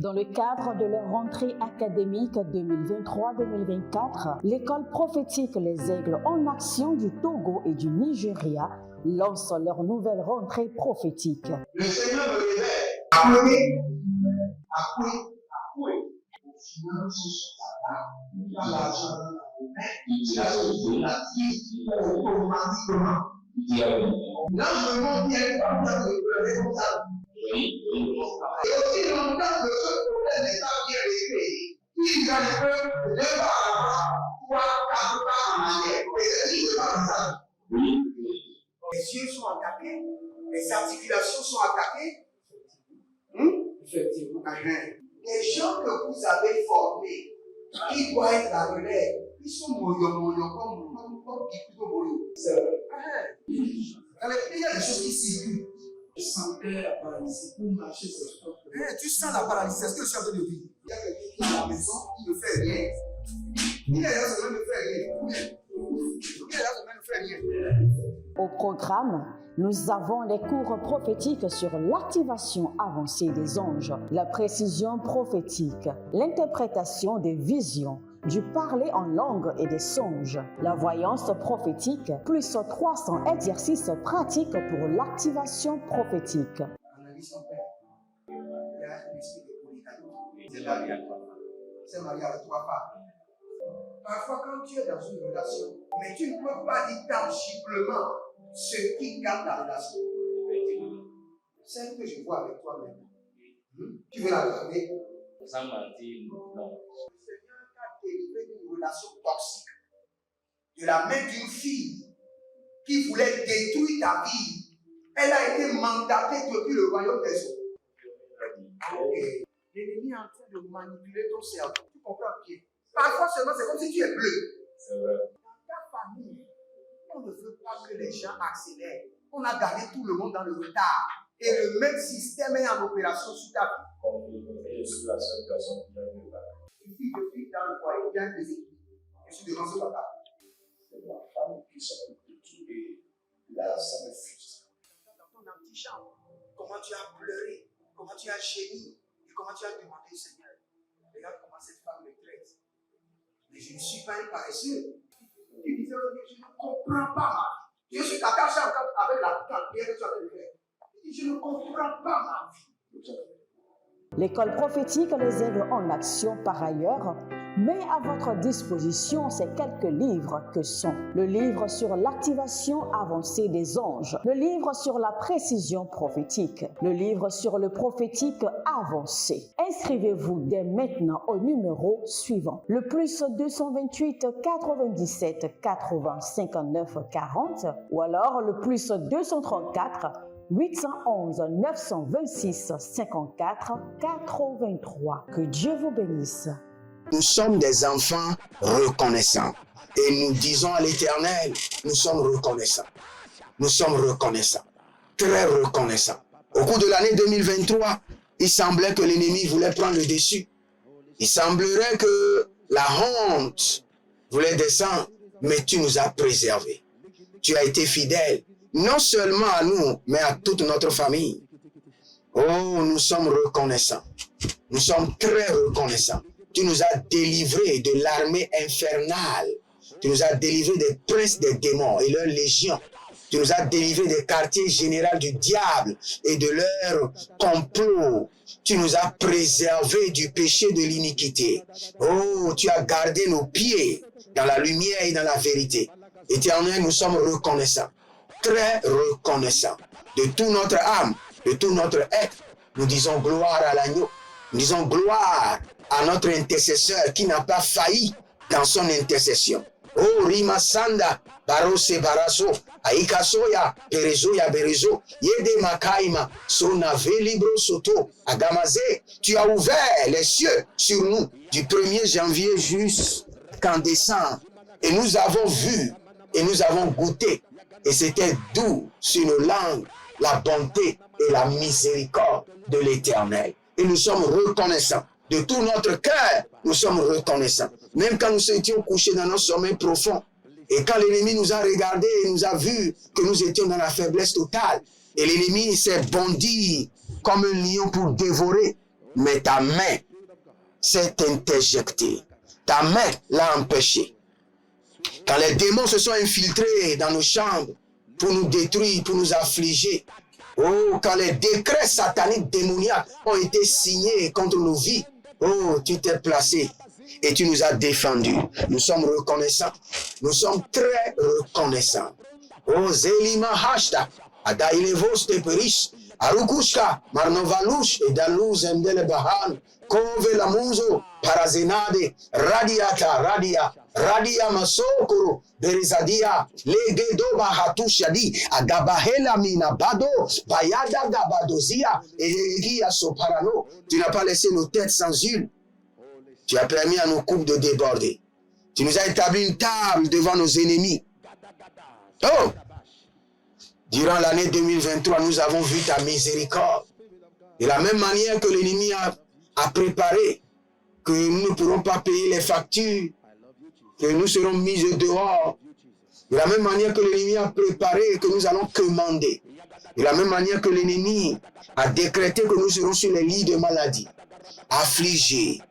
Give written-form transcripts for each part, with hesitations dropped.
Dans le cadre de leur rentrée académique 2023-2024, l'école prophétique Les Aigles en Action du Togo et du Nigeria lance leur nouvelle rentrée prophétique. Le Seigneur me révèle. Appelez. Finances sur ta table. Tu as l'argent dans ta main. Tu as la vie automatiquement. Là, je me montre bien pas besoin de pleurer comme ça. Et aussi longtemps que ce problème n'est pas bien réglé, il y a un peu de pas à l'avant, 3, 4 pas en arrière. Et c'est juste pas ça. Les yeux sont attaqués, les articulations sont attaquées. Effectivement. Les gens que vous avez formés, qui doivent être la relève, ils sont moyo comme plutôt moyo. C'est vrai. Il y a des choses qui circulent. Je sentais la paralysie pour marcher sur ce corps. Tu sens la paralysie, c'est ce que je suis en train de dire. Il y a quelqu'un qui est à la maison, qui ne fait rien. Il y a quelqu'un qui ne fait rien. Au programme, nous avons les cours prophétiques sur l'activation avancée des anges, la précision prophétique, l'interprétation des visions, du parler en langue et des songes, la voyance prophétique, plus 300 exercices pratiques pour l'activation prophétique. Analyse ton père. Il y a un esprit de polygamy. C'est marié avec 3 femmes. Parfois, quand tu es dans une relation, mais tu ne peux pas dire tangiblement ce qui garde la relation. Celle que je vois avec toi maintenant. Tu veux la garder? Sans mentir, non. Délivré d'une relation toxique, de la main d'une fille qui voulait détruire ta vie. Elle a été mandatée depuis le royaume des eaux. L'ennemi est en train de manipuler ton cerveau. Tu comprends bien? Parfois seulement, c'est comme si tu es bleu. C'est vrai. Dans ta famille, on ne veut pas que les gens accélèrent. On a gardé tout le monde dans le retard. Et le même système est en opération sur ta vie. Je suis la seule personne qui a eu le bac. Une fille de fille dans le foyer, bien déséquilibrée. Je suis devant ce papa. C'est ma femme qui s'occupe de tout et là, ça me frustre. Dans ton antichambre, comment tu as pleuré, comment tu as gémi et comment tu as demandé au Seigneur. Regarde comment cette femme me traite. Mais je ne suis pas un paresseux. Tu disais, je ne comprends pas ma vie. Je suis attaché encore avec la prière que tu as fait de faire. Je ne comprends pas ma vie. L'école prophétique Les Aigles en Action, par ailleurs, met à votre disposition ces quelques livres que sont le livre sur l'activation avancée des anges, le livre sur la précision prophétique, le livre sur le prophétique avancé. Inscrivez-vous dès maintenant au numéro suivant, le plus 228 97 80 59 40 ou alors le plus 234 811 926 54 83. Que Dieu vous bénisse. Nous sommes des enfants reconnaissants. Et nous disons à l'Éternel, nous sommes reconnaissants. Nous sommes reconnaissants. Très reconnaissants. Au cours de l'année 2023, il semblait que l'ennemi voulait prendre le dessus. Il semblerait que la honte voulait descendre, mais tu nous as préservés. Tu as été fidèle. Non seulement à nous, mais à toute notre famille. Oh, nous sommes reconnaissants. Nous sommes très reconnaissants. Tu nous as délivrés de l'armée infernale. Tu nous as délivrés des princes des démons et leurs légions. Tu nous as délivrés des quartiers généraux du diable et de leurs complots. Tu nous as préservés du péché de l'iniquité. Oh, tu as gardé nos pieds dans la lumière et dans la vérité. Éternel, nous sommes reconnaissants. Très reconnaissant de toute notre âme, de tout notre être. Nous disons gloire à l'agneau. Nous disons gloire à notre intercesseur qui n'a pas failli dans son intercession. Oh, Rima Sanda, Barose Baraso, Aikasoya, Perezoya Berezo, Yede Makaima, Sonave Libro Soto, Agamaze, tu as ouvert les cieux sur nous du 1er janvier jusqu'en décembre. Et nous avons vu et nous avons goûté. Et c'était doux sur nos langues, la bonté et la miséricorde de l'Éternel. Et nous sommes reconnaissants. De tout notre cœur, nous sommes reconnaissants. Même quand nous étions couchés dans nos sommeils profonds. Et quand l'ennemi nous a regardés et nous a vus que nous étions dans la faiblesse totale. Et l'ennemi s'est bondi comme un lion pour dévorer. mais ta main s'est interjectée. Ta main l'a empêché. Quand les démons se sont infiltrés dans nos chambres pour nous détruire, pour nous affliger, oh, quand les décrets sataniques démoniaques ont été signés contre nos vies, oh, tu t'es placé et tu nous as défendus. Nous sommes reconnaissants. Nous sommes très reconnaissants. Oh, Zelima Hashta, Adailevos te Perish, Arukushka, Marnovalush, et Daluz Endele Bahan, Kove Lamuzo, Parazenade, Radiata, Radia Masokoro, Berizadia, Legedo Bahatushadi, Agabahela Minabado, Bayada Gabadozia, et Egia Soparano. Tu n'as pas laissé nos têtes sans huile. Tu as permis à nos coupes de déborder. Tu nous as établi une table devant nos ennemis. Oh! Durant l'année 2023, nous avons vu ta miséricorde. De la même manière que l'ennemi a préparé, que nous ne pourrons pas payer les factures, que nous serons mis dehors. De la même manière que l'ennemi a préparé, que nous allons commander. De la même manière que l'ennemi a décrété que nous serons sur les lits de maladie, affligés.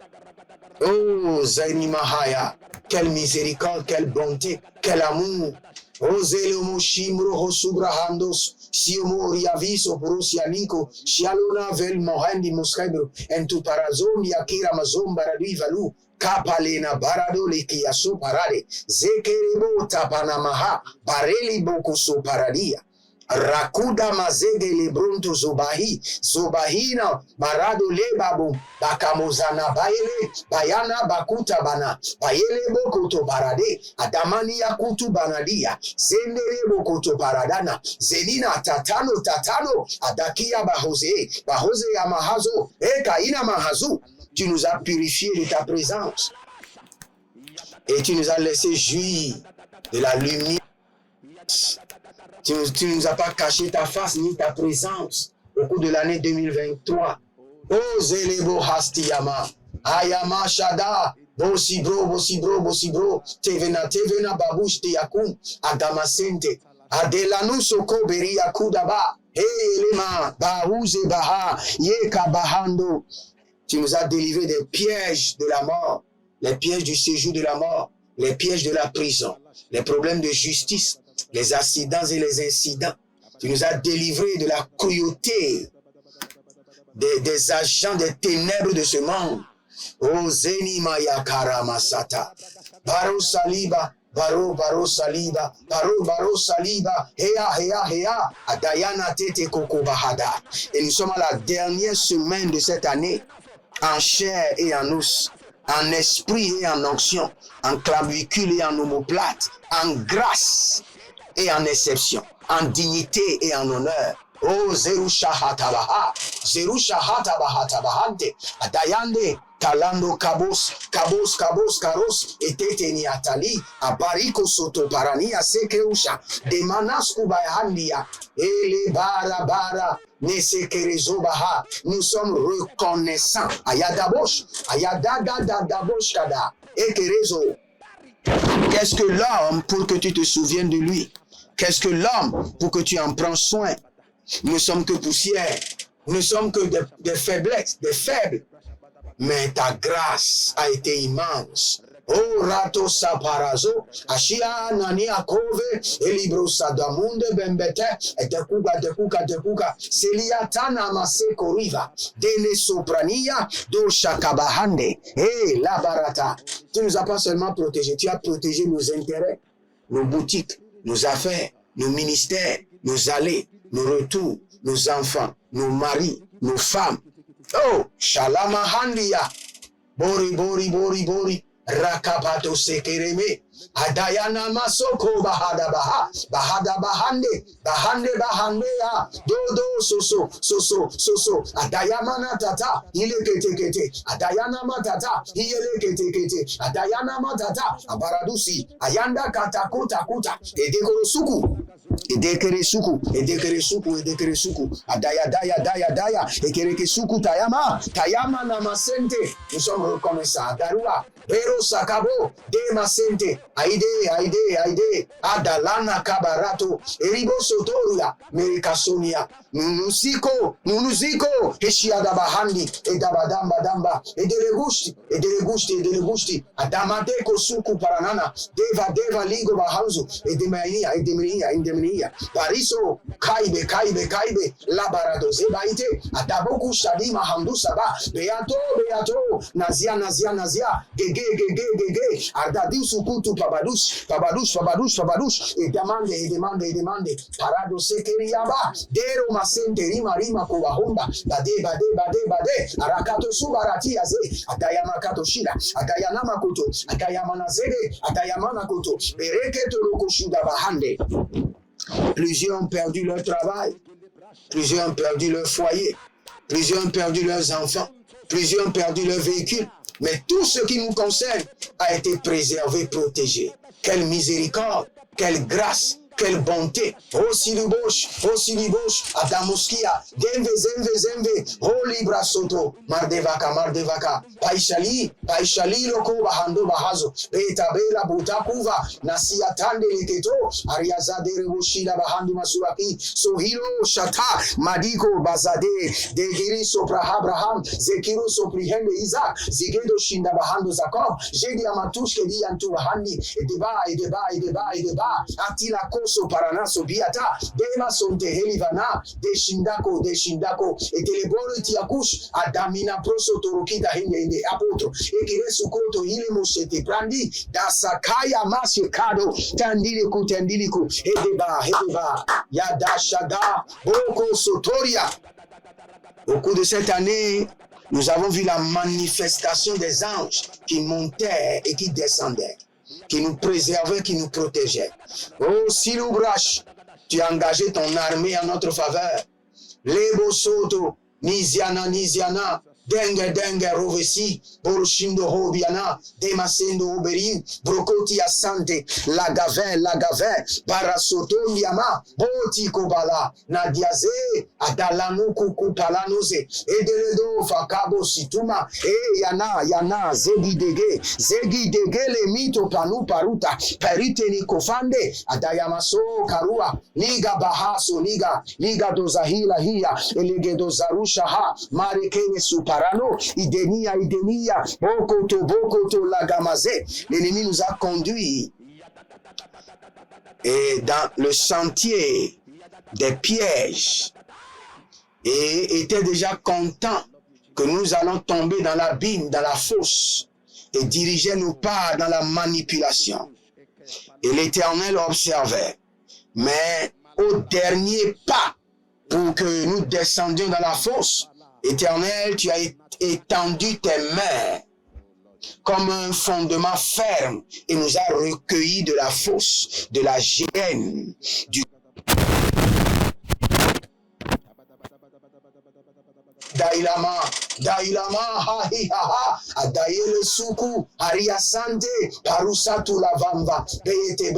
Oh, Zainimahaya, quelle miséricorde, quelle bonté, quel amour. Oh, Zelomo Shimro Hosubrahandos, Siomo Riaviso, Porosianico, Shialona Vel Mohandi Moschebro, Entu Parazom, Yakira Mazom Baradui Valu, Kapalena Barado Lekiaso Parade, Zekerebo Tapanamaha, Bareli Bokoso Paradia. Rakuda mazege lebronto zobahina marado lebabu bakamozana bayele bayana bakuta bana bayele bokoto barade adamani yakutu banadia zendere bokoto paradana zelina tatano adakia bahoze ya mahazo ekaina mahazu. Tu nous as purifiés de ta présence et tu nous as laissé jouir de la lumière. Tu ne nous as pas caché ta face ni ta présence au cours de l'année 2023. Oh, Zelebo Hastiyama, Ayama Shada, Bosibro, Tevena, Babush Tiakum, Agamasente, Adelanu Soko Beria Kudaba, Elema, Baouze Baha, Yeka Bahando. Tu nous as délivrés des pièges de la mort, les pièges du séjour de la mort, les pièges de la prison, les problèmes de justice, les accidents et les incidents. Tu nous as délivrés de la cruauté des agents des ténèbres de ce monde. Oh Zeni Maya Karamasata. Baro Saliba, Baro Saliba, Baro Saliba, Hea, Adayana Tete Koko Bahada. Et nous sommes à la dernière semaine de cette année, en chair et en os, en esprit et en onction, en clavicule et en omoplate, en grâce et en exception, en dignité et en honneur. Oh, Zerushahatabaha, Tabahante, Adayande, Kalando Kabos, Karos, et Teteni Atali, Abariko Soto Parania, Sekeusha, Demanas Ubayandia, Ele Bara, Nesekerezobaha. Nous sommes reconnaissants. Ayadabosh, Ayadadabosh Kada, Ekerezo. Qu'est-ce que l'homme pour que tu te souviennes de lui? Qu'est-ce que l'homme pour que tu en prends soin? Nous ne sommes que poussière. Nous ne sommes que des faiblesses, des faibles. Mais ta grâce a été immense. Oh, Rato Saparazo, Ashia Nani Akove, Elibro Sadamunde Bembete, et Dekuka, Seliatana Maseko Riva, Dene Soprania, Do Shakabahande, La Barata. Tu ne nous as pas seulement protégés, tu as protégé nos intérêts, nos boutiques, nos affaires, nos ministères, nos allées, nos retours, nos enfants, nos maris, nos femmes. Oh, Shalama Handia, Bori, Rakapato Sekereme, Adayana Masoko Bahada Bahande, Dodo Soso, Adayamana Tata, Ilekete, Adayana Matata, Ilekete, Adayana Matata, Abaradusi, Ayanda Katakuta, Edekeresuku, Adaya, Ekerekesuku, Tayama Namasente. Nous sommes reconnaissants. Darua, Pero Sakabo, Demasente, Aide, Adalana Kabarato, Eribo Sotoria, Merikasonia, Nunusiko, Heshiada Bahandi, Edabadamba Damba, Edelegusti, Adamadeko Suku Paranana, Deva Ligo Bahanzu, Edemenia, Pariso, Kaibe, Labarado Zebaite, Adaboku Shadima Handusaba, Beato, Nazia, Gege, Ardadu Sukutu Pabadush, et demande, Parado Sekeriaba, Dero Masente, Rima Kobahomba, Bade, Arakato Subarati Aze, Atayama Katoshida, Atayama Koto, Atayamana Zede, Atayamana Koto, Bereketo Lokoshuda Bahande. Plusieurs ont perdu leur travail, plusieurs ont perdu leur foyer, plusieurs ont perdu leurs enfants, plusieurs ont perdu leur véhicule. Mais tout ce qui nous concerne a été préservé, protégé. Quelle miséricorde, quelle grâce, quelle bonté. Oh Silibosh, Adamoskia, Zemve, oh Libra Soto, Mardevaka, Paishali, Loko Bahando Bahazo, Betabela Butakuva, Nasia Tande Leketo, Ariazade Rebushida Bahandi Masuraki, Sohiro Shata, Madiko Bazade, Degiri Sopra Abraham, Zekiro Soprihende Isaac, Zigedo Shinda Bahando Zakob, Jedi Amatush Kedi Antu Bahandi, Edeba, Atila Koso Paranaso Biata, Dema Sonte Helivana, Deshindako, et Telebolo Tiakush, Adamina Proso Torokita Hinde Apotro, Ekire Sukoto Hilemoshete Prandi, Dasakaya Masikado, Tandiliku, Hedeba, Yada Shada, Boko Sotoria. Au cours de cette année, nous avons vu la manifestation des anges qui montaient et qui descendaient, qui nous préservaient, qui nous protégeaient. Oh Siloubrash, tu as engagé ton armée en notre faveur. Lebo Soto, Niziana, Denge, Rovesi, Borushindo Hobiana, Demasendo Oberi, Brokoti Asante, Lagave, Parasoto Yama, Boti Kobala, Nadiaze, Adalano Kuku Palanose, Edeledo, Fakabo Situma, Yana, Zegi Dege, le mito Panu Paruta, Periteni Kofande, Adayamaso Karua, Liga Bahaso, Liga Dozahila Hia, Elegedo Zarushaha, Marikene Super. Idenia, Bokoto, Lagamaze. L'ennemi nous a conduits et dans le sentier des pièges et était déjà content que nous allons tomber dans l'abîme, dans la fosse et dirigeait nos pas dans la manipulation. Et l'Éternel observait. Mais au dernier pas, pour que nous descendions dans la fosse, Éternel, tu as étendu tes mains comme un fondement ferme et nous a recueillis de la fosse, de la géhenne, du Dailama, Adayele Suku, Aria Sante, Parusatu Lavamba, Beyete,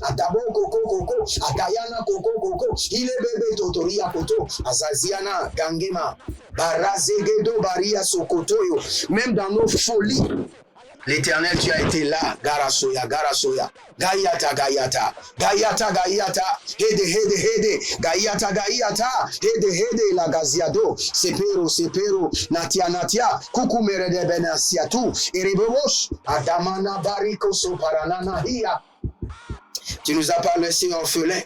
Adaboko Koko, Adayana Koko, Ile Bebe Totoria Koto, Azaziana, Gangema, Barazegedo Baria Sokotoyo, même dans nos folies. L'Éternel, tu as été là, Garasoya, Gayata, Hede, Gayata, Hede, Lagaziado, Sepero, Natia, Kukumere de Benasiatu, Erebos, Adamana Bariko Soparanana Hia. Tu nous as pas laissé orphelins.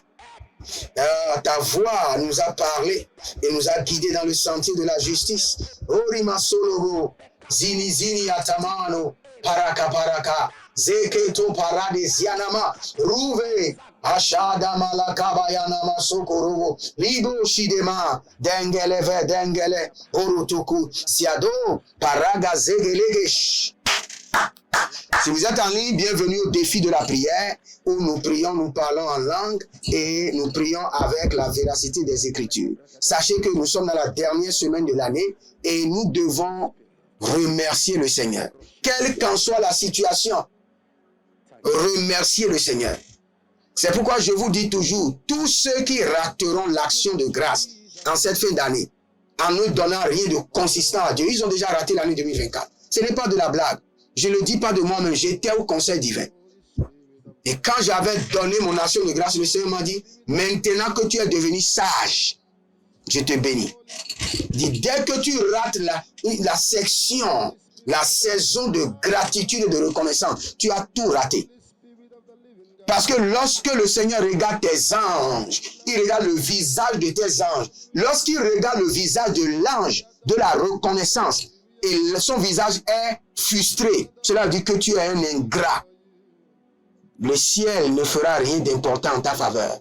Ta voix nous a parlé et nous a guidés dans le sentier de la justice. Orima Sologo, Zini Atamano, Paraka, Zeketo Parade Zianama, Ruve, Ashada Malakaba Yanama Sokorovo, Libo Shidema, Dengele, Orotoku, Siado, Paraga Zegelegesh. Si vous êtes en ligne, bienvenue au défi de la prière où nous prions, nous parlons en langue et nous prions avec la véracité des Écritures. Sachez que nous sommes dans la dernière semaine de l'année et nous devons remercier le Seigneur. Quelle qu'en soit la situation, remerciez le Seigneur. C'est pourquoi je vous dis toujours, tous ceux qui rateront l'action de grâce en cette fin d'année, en ne donnant rien de consistant à Dieu, ils ont déjà raté l'année 2024. Ce n'est pas de la blague. Je ne le dis pas de moi-même, j'étais au conseil divin. Et quand j'avais donné mon action de grâce, le Seigneur m'a dit, maintenant que tu es devenu sage, je te bénis. Il dit, dès que tu rates la section, la saison de gratitude et de reconnaissance, tu as tout raté. Parce que lorsque le Seigneur regarde tes anges, il regarde le visage de tes anges. Lorsqu'il regarde le visage de l'ange de la reconnaissance, et son visage est frustré, cela veut dire que tu es un ingrat. Le ciel ne fera rien d'important en ta faveur.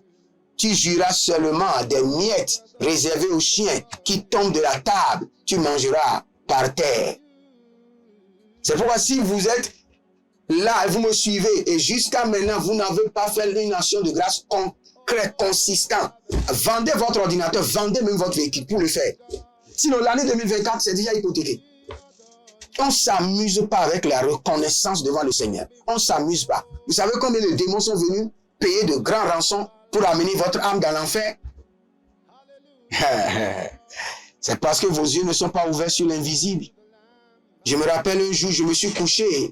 Tu juras seulement des miettes réservées aux chiens qui tombent de la table. Tu mangeras par terre. C'est pourquoi si vous êtes là et vous me suivez et jusqu'à maintenant vous n'avez pas fait une action de grâce concrète, consistante, vendez votre ordinateur, vendez même votre véhicule pour le faire. Sinon l'année 2024 c'est déjà hypothéqué. On ne s'amuse pas avec la reconnaissance devant le Seigneur. On ne s'amuse pas. Vous savez combien de démons sont venus payer de grands rançons pour amener votre âme dans l'enfer? C'est parce que vos yeux ne sont pas ouverts sur l'invisible. Je me rappelle un jour, je me suis couché.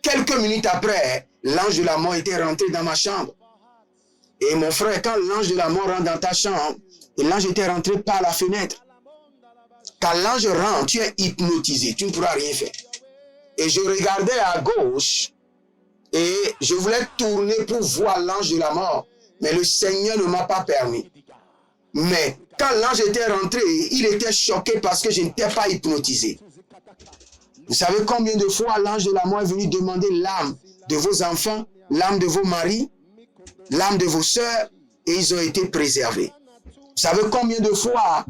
Quelques minutes après, l'ange de la mort était rentré dans ma chambre. Et mon frère, quand l'ange de la mort rentre dans ta chambre, et l'ange était rentré par la fenêtre. Quand l'ange rentre, tu es hypnotisé, tu ne pourras rien faire. Et je regardais à gauche et je voulais tourner pour voir l'ange de la mort. Mais le Seigneur ne m'a pas permis. Mais quand l'ange était rentré, il était choqué parce que je n'étais pas hypnotisé. Vous savez combien de fois l'ange de la mort est venu demander l'âme de vos enfants, l'âme de vos maris, l'âme de vos sœurs, et ils ont été préservés. Vous savez combien de fois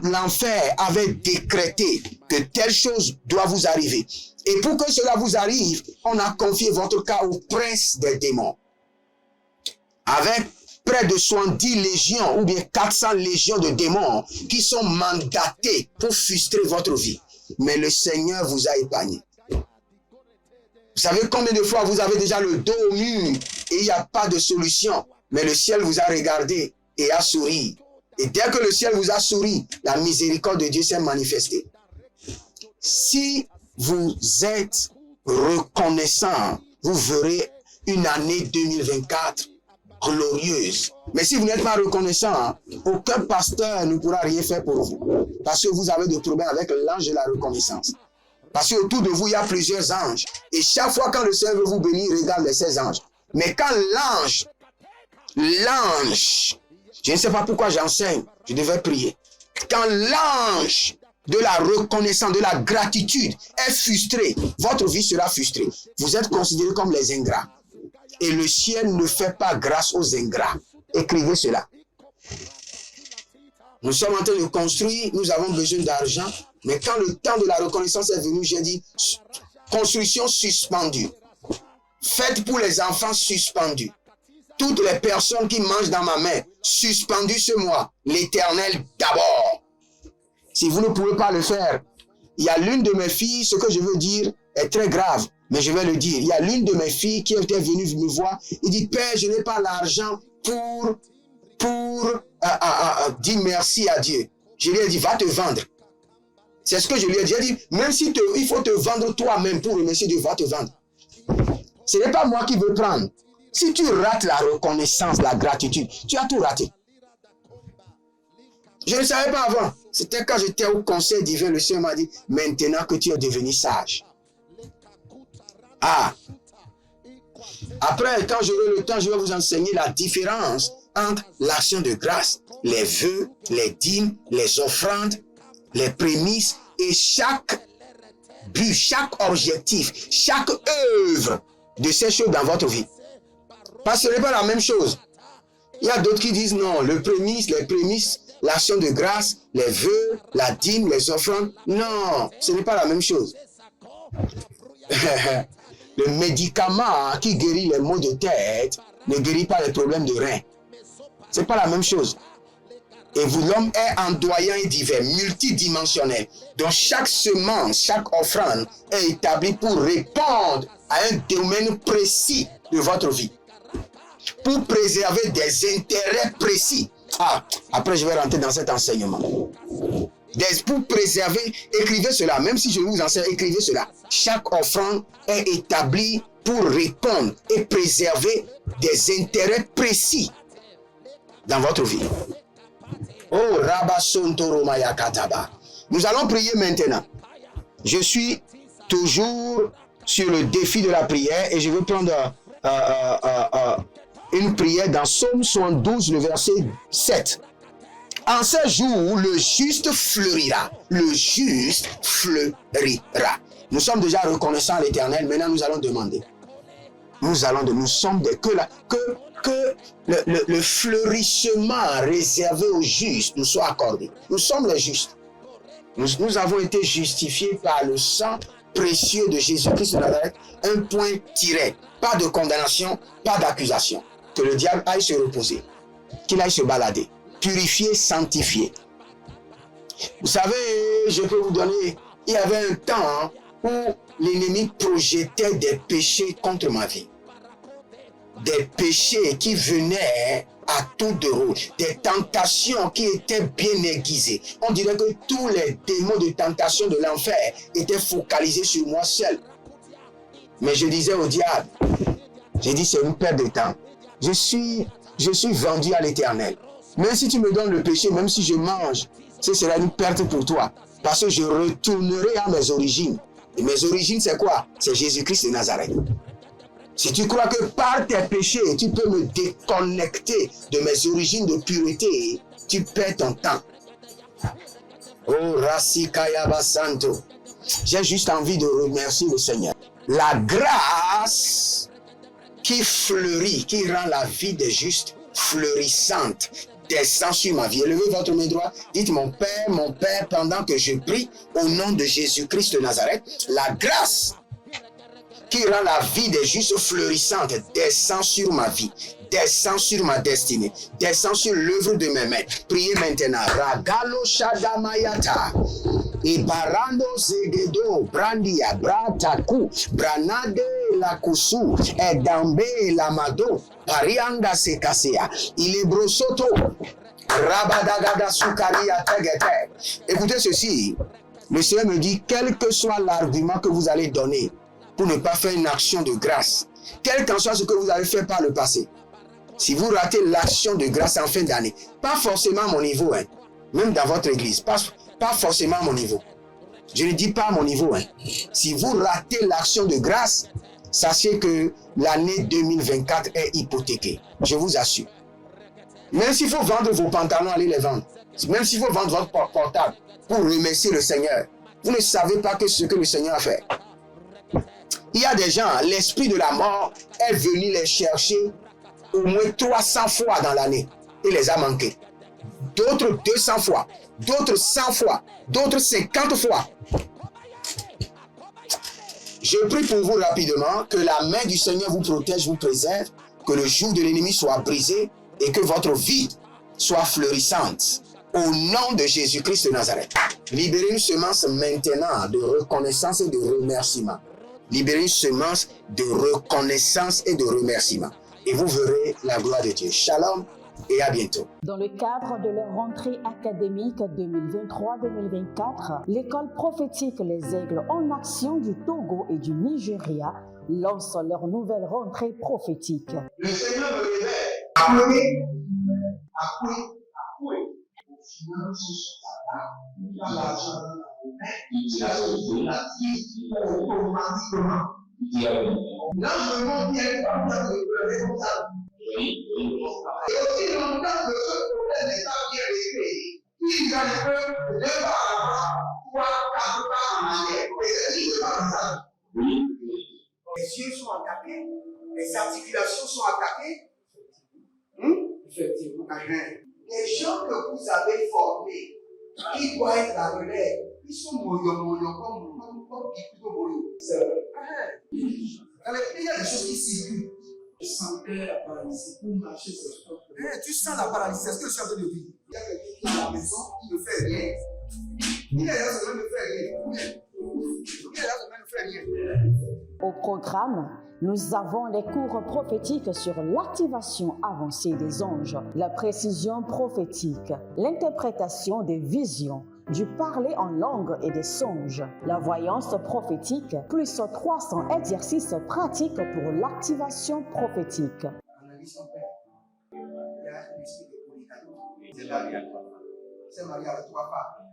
l'enfer avait décrété que telle chose doit vous arriver. Et pour que cela vous arrive, on a confié votre cas au prince des démons. Avec près de 70 légions ou bien 400 légions de démons qui sont mandatés pour frustrer votre vie. Mais le Seigneur vous a épargné. Vous savez combien de fois vous avez déjà le dos au mur et il n'y a pas de solution. Mais le ciel vous a regardé et a souri. Et dès que le ciel vous a souri, la miséricorde de Dieu s'est manifestée. Si vous êtes reconnaissant, vous verrez une année 2024 glorieuse. Mais si vous n'êtes pas reconnaissant, aucun pasteur ne pourra rien faire pour vous. Parce que vous avez des problèmes avec l'ange de la reconnaissance. Parce qu'autour de vous, il y a plusieurs anges. Et chaque fois quand le Seigneur veut vous bénir, il regarde les 16 anges. Mais quand l'ange, je ne sais pas pourquoi j'enseigne, je devais prier. Quand l'ange de la reconnaissance, de la gratitude est frustré, votre vie sera frustrée. Vous êtes considérés comme les ingrats. Et le ciel ne fait pas grâce aux ingrats. Écrivez cela. Nous sommes en train de construire, nous avons besoin d'argent, mais quand le temps de la reconnaissance est venu, j'ai dit, construction suspendue. Faites pour les enfants suspendus. Toutes les personnes qui mangent dans ma main, suspendues ce mois, l'Éternel d'abord. Si vous ne pouvez pas le faire, il y a l'une de mes filles, ce que je veux dire est très grave, mais je vais le dire. Il y a l'une de mes filles qui était venue me voir, il dit, Père, je n'ai pas l'argent pour dire merci à Dieu. Je lui ai dit, va te vendre. C'est ce que je lui ai dit. J'ai dit, même si il faut te vendre toi-même pour remercier Dieu, va te vendre. Ce n'est pas moi qui veux prendre. Si tu rates la reconnaissance, la gratitude, tu as tout raté. Je ne savais pas avant. C'était quand j'étais au conseil divin, le Seigneur m'a dit, maintenant que tu es devenu sage. Ah. Après, quand j'aurai le temps, je vais vous enseigner la différence entre l'action de grâce, les vœux, les dîmes, les offrandes, les prémices et chaque but, chaque objectif, chaque œuvre de ces choses dans votre vie. Parce que ce n'est pas la même chose. Il y a d'autres qui disent non, les prémices, l'action de grâce, les vœux, la dîme, les offrandes. Non, ce n'est pas la même chose. Le médicament qui guérit les maux de tête ne guérit pas les problèmes de rein. Ce n'est pas la même chose. Et l'homme est endoyant et divers, multidimensionnel. Donc chaque semence, chaque offrande est établie pour répondre à un domaine précis de votre vie. Pour préserver des intérêts précis. Ah, après je vais rentrer dans cet enseignement. Pour préserver, écrivez cela. Même si je vous enseigne, écrivez cela. Chaque offrande est établie pour répondre et préserver des intérêts précis dans votre vie. Oh, Rabasontoro Mayakataba. Nous allons prier maintenant. Je suis toujours sur le défi de la prière et je vais prendre une prière dans Psaume 72, le verset 7. En ce jour, le juste fleurira. Le juste fleurira. Nous sommes déjà reconnaissants à l'Éternel. Maintenant, nous allons demander. Nous sommes que le fleurissement réservé aux justes nous soit accordé. Nous sommes les justes. Nous avons été justifiés par le sang précieux de Jésus-Christ de Nazareth. Un point tiré. Pas de condamnation, pas d'accusation. Que le diable aille se reposer. Qu'il aille se balader. Purifié, sanctifié. Vous savez, je peux vous donner, il y avait un temps où l'ennemi projetait des péchés contre ma vie. Des péchés qui venaient à tour de rôle, des tentations qui étaient bien aiguisées. On dirait que tous les démons de tentation de l'enfer étaient focalisés sur moi seul. Mais je disais au diable, j'ai dit c'est une perte de temps. Je suis vendu à l'Éternel. Même si tu me donnes le péché, même si je mange, ce sera une perte pour toi. Parce que je retournerai à mes origines. Et mes origines, c'est quoi? C'est Jésus-Christ de Nazareth. Si tu crois que par tes péchés, tu peux me déconnecter de mes origines de pureté, tu perds ton temps. Oh, Rasikayaba Santo. J'ai juste envie de remercier le Seigneur. La grâce qui fleurit, qui rend la vie des justes fleurissante, descend sur ma vie. Élevez votre main droite. Dites mon Père, pendant que je prie au nom de Jésus-Christ de Nazareth, la grâce qui rend la vie des justes fleurissante descend sur ma vie, descend sur ma destinée, descend sur l'œuvre de mes mains. Priez maintenant. Ragalo Shadamayata. Ibarando Zegedo, Brandia, Brataku, Branade la Kusu, Edambe Lamado, Parianda Sekasea, Ilebrosoto, Rabadagada Sukaria Tegete. Écoutez ceci, le Seigneur me dit, quel que soit l'argument que vous allez donner pour ne pas faire une action de grâce, quel qu'en soit ce que vous avez fait par le passé, si vous ratez l'action de grâce en fin d'année, pas forcément à mon niveau, même dans votre église, pas forcément à mon niveau. Je ne dis pas à mon niveau. Si vous ratez l'action de grâce, sachez que l'année 2024 est hypothéquée. Je vous assure. Même s'il faut vendre vos pantalons, allez les vendre. Même s'il faut vendre votre portable pour remercier le Seigneur. Vous ne savez pas ce que le Seigneur a fait. Il y a des gens, l'esprit de la mort est venu les chercher au moins 300 fois dans l'année et les a manqués. D'autres 200 fois, d'autres 100 fois, d'autres 50 fois. Je prie pour vous rapidement que la main du Seigneur vous protège, vous préserve, que le joug de l'ennemi soit brisé et que votre vie soit fleurissante. Au nom de Jésus-Christ de Nazareth. Libérez une semence maintenant de reconnaissance et de remerciement. Libérez une semence de reconnaissance et de remerciement. Et vous verrez la gloire de Dieu. Shalom et à bientôt. Dans le cadre de leur rentrée académique 2023-2024, l'école prophétique Les Aigles en Action du Togo et du Nigeria lance leur nouvelle rentrée prophétique. Le Seigneur me révèle. Appelez. Finances, il a l'argent dans la main, il a sauvé la vie automatiquement. Là, je monte bien comme ça, comme ça. Et aussi longtemps que ce problème n'est pas bien réglé, il y a un peu 2 pas avant, 3, 4 pas en arrière. Et c'est juste comme ça. Les yeux sont attaqués, les articulations sont attaquées. Effectivement. Les gens que vous avez formés, qui doivent être la relève, ils sont moyo comme Kikuto. C'est vrai. Il y a des choses qui circulent. Je sentais la paralysie pour marcher sur ce corps. Tu sens la paralysie, c'est ce que je suis en train de dire. Il y a quelqu'un qui est à la maison, qui ne fait rien. Il est là, ça ne fait rien. Il est là, ça ne fait rien. Au programme, nous avons les cours prophétiques sur l'activation avancée des anges, la précision prophétique, l'interprétation des visions, du parler en langue et des songes. La voyance prophétique, plus 300 exercices pratiques pour l'activation prophétique. Analyse son père. Il y a un esprit de polygamie. C'est marié à 3 femmes. C'est marié avec 3 femmes.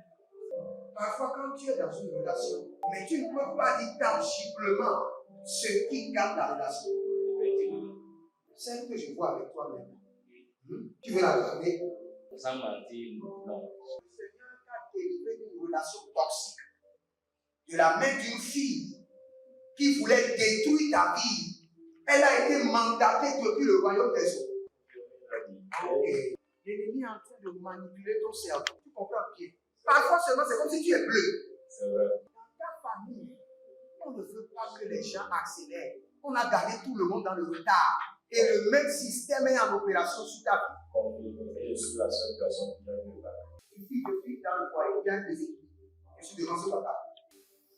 Parfois, quand tu es dans une relation, mais tu ne peux pas dire tangiblement ce qui garde la relation. Celle que je vois avec toi maintenant. Tu veux la garder? Sans mentir, non. Le Seigneur t'a délivré d'une relation toxique. De la main d'une fille qui voulait détruire ta vie. Elle a été mandatée depuis le royaume des eaux. Et l'ennemi est en train de manipuler ton cerveau. Tu comprends bien? Parfois seulement, c'est comme si tu es bleu. C'est vrai. Dans ta famille, on ne veut pas que les gens accélèrent. On a gardé tout le monde dans le retard. Et le même système est en opération sur ta vie. Je suis la seule personne qui a eu ça. Une fille de fille dans le foyer, bien déséquilibrée. Je suis devant ce papa.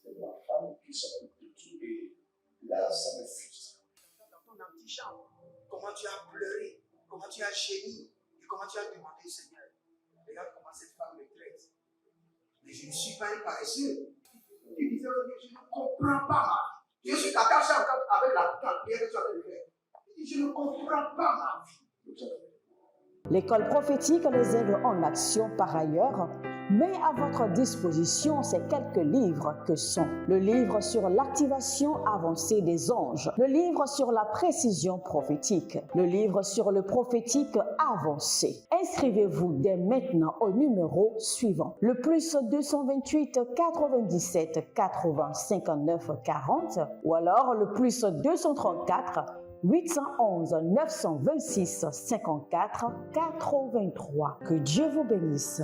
C'est ma femme qui s'occupe de tout et là, ça me frustre. Dans ton antichambre, comment tu as pleuré, comment tu as gémi et comment tu as demandé, Seigneur, regarde comment cette femme me traite. Mais je ne suis pas un paresseux. Tu disais, je ne comprends pas ma vie. Je suis attaché encore avec la prière que tu as fait de faire. Je ne comprends pas ma vie. L'école prophétique les aide en action par ailleurs, met à votre disposition ces quelques livres que sont le livre sur l'activation avancée des anges, le livre sur la précision prophétique, le livre sur le prophétique avancé. Inscrivez-vous dès maintenant au numéro suivant, le plus 228 97 80 59 40 ou alors le plus 234 811 926 54 83. Que Dieu vous bénisse.